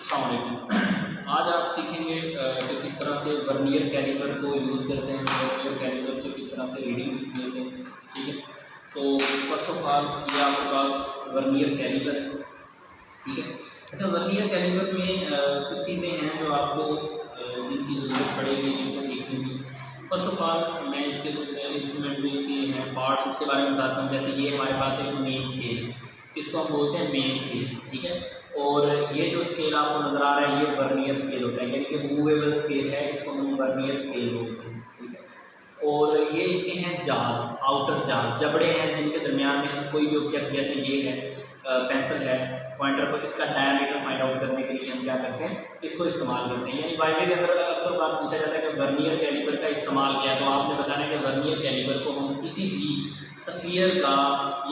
अस्सलाम वालेकुम। आज आप सीखेंगे कि किस तरह से वर्नियर कैलिपर को यूज़ करते हैं, वर्नियर कैलिपर से किस तरह से रीडिंग्स लेते हैं। ठीक है, तो फर्स्ट ऑफ ऑल ये आपके पास वर्नियर कैलिपर है। ठीक है, अच्छा वर्नियर कैलिपर में कुछ चीज़ें हैं जो आपको जिनकी ज़रूरत पड़ेगी, जिनको सीखने की। फर्स्ट ऑफ ऑल मैं इसके कुछ इंस्ट्रूमेंट जो इसके हैं पार्ट्स उसके बारे में बताता हूँ। जैसे ये हमारे पास एक मेन स्केल है, इसको हम बोलते हैं मेन स्केल। ठीक है, और ये जो स्केल आपको नज़र आ रहा है ये वर्नियर स्केल होता है, यानी कि मूवेबल स्केल है, इसको हम वर्नियर स्केल बोलते हैं। ठीक है, और ये इसके हैं जाज, आउटर जाज, जबड़े हैं जिनके दरमियान में हम कोई भी ऑब्जेक्ट, जैसे ये है पेंसिल है, पॉइंटर, तो इसका डायमीटर फाइंड आउट करने के लिए हम क्या करते हैं, इसको इस्तेमाल करते हैं। यानी वाइवे के अंदर अक्सर बात पूछा जाता है कि वर्नियर कैलिपर का इस्तेमाल क्या है, तो आपने बताना है कि वर्नियर कैलिपर को हम किसी भी स्फीयर का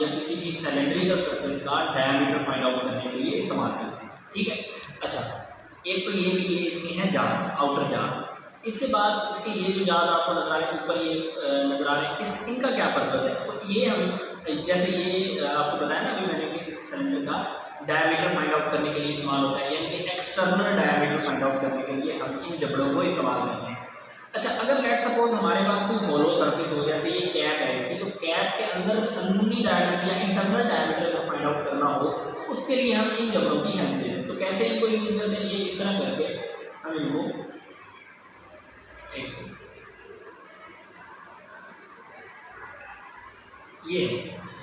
या किसी भी सिलेंड्रिकल सरफेस का डायमीटर फाइंड आउट करने के लिए इस्तेमाल करते हैं। ठीक है, अच्छा एक तो ये कि ये इसके हैं जाज, आउटर जाज। इसके बाद इसके ये जो जाज आपको नजर आ रहे हैं ऊपर, ये नजर आ रहे हैं, इनका क्या पर्पज़ है, तो ये हम जैसे ये आपको बताया ना अभी मैंने कि इस सिलेंडर का डायमीटर फाइंड आउट करने के लिए इस्तेमाल होता है, यानी कि एक्सटर्नल डायमीटर फाइंड आउट करने के लिए हम इन जबड़ों को इस्तेमाल करते हैं। अच्छा, अगर लेट सपोज हमारे पास कोई होलो सरफेस हो, जैसे ये कैप है इसकी, तो कैप के अंदर अंदरूनी डायमीटर या इंटरनल डायमीटर अगर फाइंड आउट करना हो तो उसके लिए हम इन जबड़ों की हेल्प लेते हैं। तो कैसे इनको यूज़ करते हैं, ये इस तरह करके हम इनको ये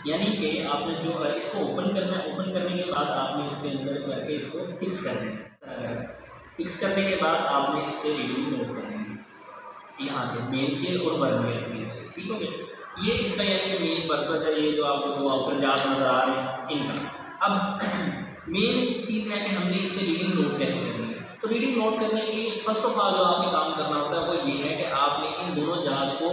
यानी कि आपने जो है इसको ओपन करना है, ओपन करने के बाद आपने इसके अंदर करके इसको फिक्स कर देना है। फिक्स करने के बाद आपने इससे रीडिंग नोट करनी है, यहाँ से मेन स्केल और वर्नियर स्केल से। ठीक हो गया, ये इसका यानी कि मेन पर्पज़ है, ये जो आपको दो आउटर जाज नज़र आ रहे हैं इनका। अब मेन चीज़ है कि हमने इससे रीडिंग नोट कैसे करनी है। तो रीडिंग नोट करने के लिए फर्स्ट ऑफ ऑल जो आपने काम करना होता है वो ये है कि आपने इन दोनों जहाज को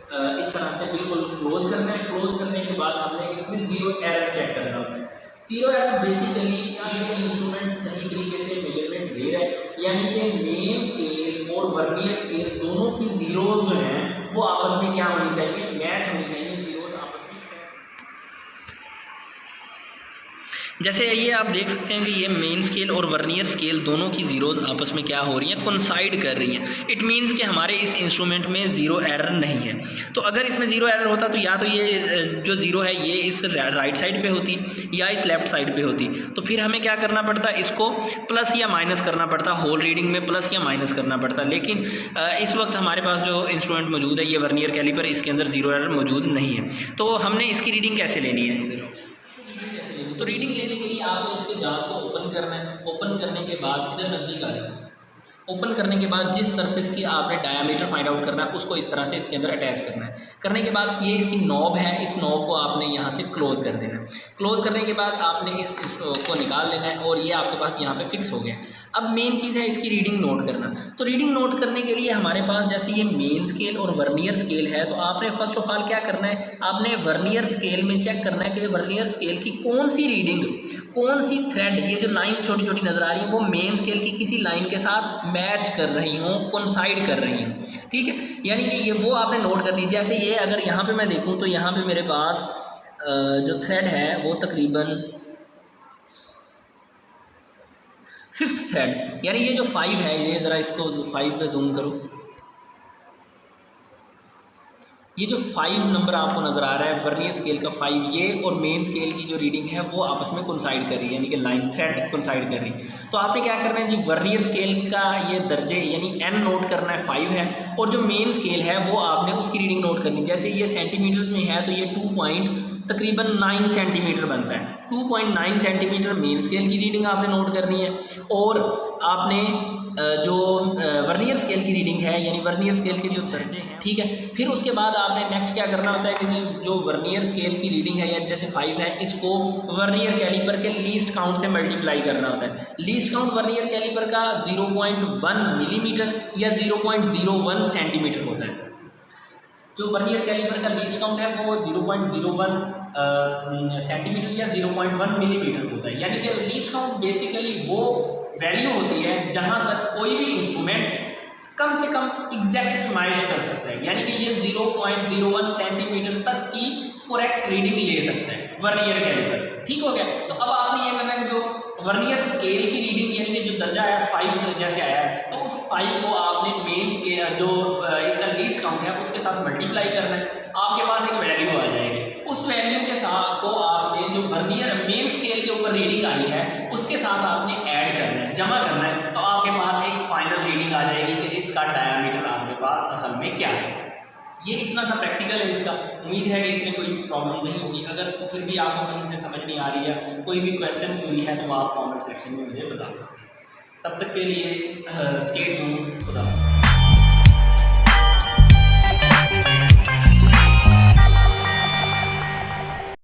इस तरह से बिल्कुल क्लोज करना है। क्लोज करने के बाद हमने इसमें ज़ीरो एरर चेक करना होता है। ज़ीरो एरर बेसिकली क्या ये इंस्ट्रूमेंट सही तरीके से मेजरमेंट ले रहा है, यानी कि मेन स्केल और वर्नियर स्केल दोनों की ज़ीरोज़ जो हैं वो आपस में क्या होनी चाहिए, मैच होनी चाहिए, ज़ीरोज़ आपस में। जैसे ये आप देख सकते हैं कि ये मेन स्केल और वर्नियर स्केल दोनों की ज़ीरोज़ आपस में क्या हो रही हैं, कोइंसाइड कर रही हैं। इट मींस कि हमारे इस इंस्ट्रूमेंट में ज़ीरो एरर नहीं है। तो अगर इसमें ज़ीरो एरर होता तो या तो ये जो ज़ीरो है ये इस राइट साइड पे होती या इस लेफ़्ट साइड पे होती, तो फिर हमें क्या करना पड़ता, इसको प्लस या माइनस करना पड़ता, होल रीडिंग में प्लस या माइनस करना पड़ता। लेकिन इस वक्त हमारे पास जो इंस्ट्रूमेंट मौजूद है ये वर्नियर कैलिपर, इसके अंदर ज़ीरो एरर मौजूद नहीं है। तो हमने इसकी रीडिंग कैसे लेनी है, इधर तो रीडिंग लेने के लिए आपने इसके जाज को ओपन करना है। ओपन करने के बाद इधर नज़दीक आ जाए, ओपन करने के बाद जिस सरफेस की आपने डायमीटर फाइंड आउट करना है उसको इस तरह से इसके अंदर अटैच करना है। करने के बाद ये इसकी नॉब है, इस नॉब को आपने यहाँ से क्लोज़ कर देना है। क्लोज़ करने के बाद आपने इसको निकाल लेना है और ये आपके पास यहाँ पे फिक्स हो गया। अब मेन चीज़ है इसकी रीडिंग नोट करना। तो रीडिंग नोट करने के लिए हमारे पास जैसे ये मेन स्केल और वर्नियर स्केल है, तो आपने फर्स्ट ऑफ ऑल क्या करना है, आपने वर्नियर स्केल में चेक करना है कि वर्नियर स्केल की कौन सी रीडिंग, कौन सी थ्रेड, ये जो लाइन छोटी छोटी नज़र आ रही है वो मेन स्केल की किसी लाइन के साथ मैच कर रही हूँ, कोइंसाइड कर रही हूँ। ठीक है, यानी कि ये वो आपने नोट करनी। जैसे ये अगर यहाँ पे मैं देखूँ तो यहाँ पे मेरे पास जो थ्रेड है वो तकरीबन 5th थ्रेड, यानी ये जो 5 है, ये ज़रा इसको 5 पे जूम करो, ये जो 5 नंबर आपको नज़र आ रहा है वर्नियर स्केल का 5, ये और मेन स्केल की जो रीडिंग है वो आपस में कोइंसाइड कर रही है, यानी कि लाइन थ्रेड कोइंसाइड कर रही है। तो आपने क्या करना है जी, वर्नियर स्केल का ये दर्जे यानी n नोट करना है, 5 है, और जो मेन स्केल है वो आपने उसकी रीडिंग नोट करनी। जैसे ये सेंटीमीटर्स में है तो ये तकरीबन 9 सेंटीमीटर बनता है। 2.9 सेंटीमीटर मेन स्केल की रीडिंग आपने नोट करनी है, और आपने जो वर्नियर स्केल की रीडिंग है यानी वर्नियर स्केल के जो दर्जे हैं, ठीक है, फिर उसके बाद आपने नेक्स्ट क्या करना होता है कि जो वर्नियर स्केल की रीडिंग है या जैसे 5 है, इसको वर्नियर कैलिपर के लीस्ट काउंट से मल्टीप्लाई करना होता है। लीस्ट काउंट वर्नियर कैलिपर का 0.1 मिलीमीटर या 0.01 सेंटीमीटर होता है। जो वर्नियर कैलिपर का लीस्ट काउंट है वो 0.01 सेंटीमीटर या 0.1 मिलीमीटर होता है। यानी कि लीस्ट काउंट बेसिकली वो वैल्यू होती है जहां तक कोई भी इंस्ट्रूमेंट कम से कम एग्जैक्ट पैमाइश कर सकता है, यानी कि ये 0.01 सेंटीमीटर तक की करेक्ट रीडिंग ले सकता है वर्नियर कैलिपर। ठीक हो गया। तो अब आपने ये करना है कि जो वर्नियर स्केल की रीडिंग यानी कि जो दर्जा है 5 को आपने मेंस के जो इसका लीस्ट काउंट है उसके साथ मल्टीप्लाई करना है, आपके पास एक वैल्यू आ जाएगी। उस वैल्यू के साथ को आपने जो वर्नियर मेन स्केल के ऊपर रीडिंग आई है उसके साथ आपने ऐड करना है, जमा करना है, तो आपके पास एक फाइनल रीडिंग आ जाएगी कि इसका डायमीटर आपके पास असल में क्या है। ये इतना सा प्रैक्टिकल है इसका। उम्मीद है कि इसमें कोई प्रॉब्लम नहीं होगी। अगर फिर भी आपको कहीं से समझ नहीं आ रही है, कोई भी क्वेश्चन क्यूरी है, तो आप कमेंट सेक्शन में मुझे बता सकते हैं। तब तक के लिए स्टे ट्यून्ड, खुदा हाफ़िज़।